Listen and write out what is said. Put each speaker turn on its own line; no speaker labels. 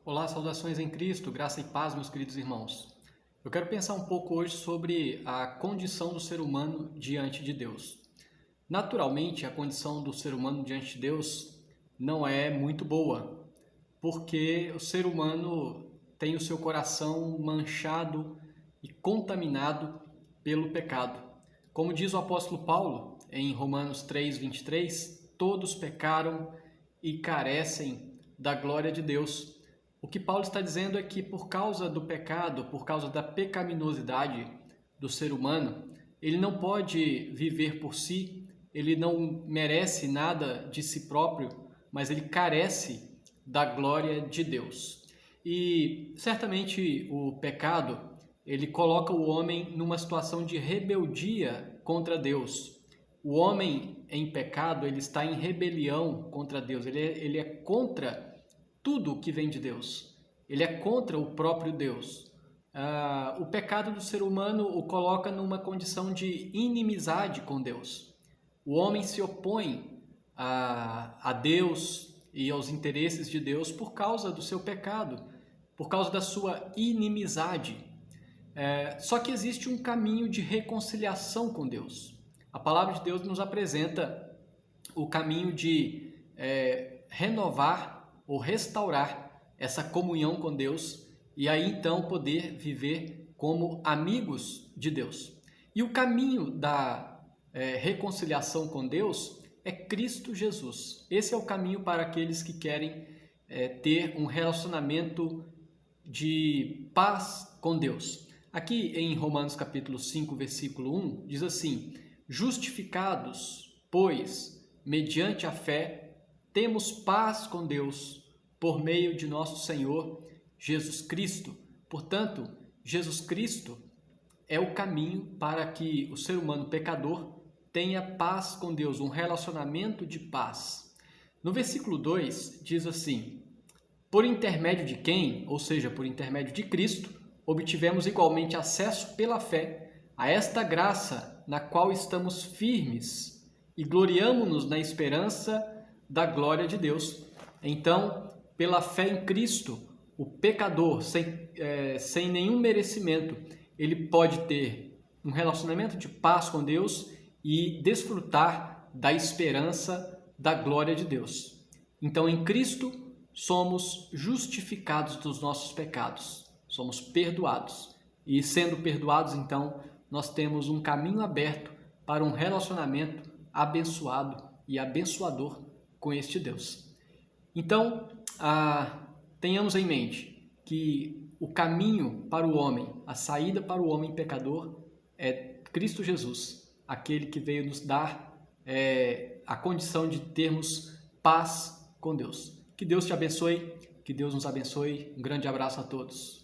Olá, saudações em Cristo, graça e paz, meus queridos irmãos. Eu quero pensar um pouco hoje sobre a condição do ser humano diante de Deus. Naturalmente, a condição do ser humano diante de Deus não é muito boa, porque o ser humano tem o seu coração manchado e contaminado pelo pecado. Como diz o apóstolo Paulo em Romanos 3:23, todos pecaram e carecem da glória de Deus. O que Paulo está dizendo é que por causa do pecado, por causa da pecaminosidade do ser humano, ele não pode viver por si, ele não merece nada de si próprio, mas ele carece da glória de Deus. E certamente o pecado, ele coloca o homem numa situação de rebeldia contra Deus. O homem em pecado, ele está em rebelião contra Deus, ele é contra tudo que vem de Deus. Ele é contra o próprio Deus. O pecado do ser humano o coloca numa condição de inimizade com Deus. O homem se opõe a Deus e aos interesses de Deus por causa do seu pecado, por causa da sua inimizade. Só que existe um caminho de reconciliação com Deus. A palavra de Deus nos apresenta o caminho de renovar ou restaurar essa comunhão com Deus e aí então poder viver como amigos de Deus. E o caminho da reconciliação com Deus é Cristo Jesus. Esse é o caminho para aqueles que querem ter um relacionamento de paz com Deus. Aqui em Romanos capítulo 5, versículo 1, diz assim: justificados, pois, mediante a fé, temos paz com Deus por meio de nosso Senhor Jesus Cristo. Portanto, Jesus Cristo é o caminho para que o ser humano pecador tenha paz com Deus, um relacionamento de paz. No versículo 2 diz assim: por intermédio de quem, ou seja, por intermédio de Cristo, obtivemos igualmente acesso pela fé a esta graça na qual estamos firmes e gloriamo-nos na esperança da glória de Deus. Então, pela fé em Cristo, o pecador, sem nenhum merecimento, ele pode ter um relacionamento de paz com Deus e desfrutar da esperança da glória de Deus. Então, em Cristo, somos justificados dos nossos pecados, somos perdoados. E sendo perdoados, então, nós temos um caminho aberto para um relacionamento abençoado e abençoador com este Deus. Então, tenhamos em mente que o caminho para o homem, a saída para o homem pecador é Cristo Jesus, aquele que veio nos dar a condição de termos paz com Deus. Que Deus te abençoe, que Deus nos abençoe. Um grande abraço a todos.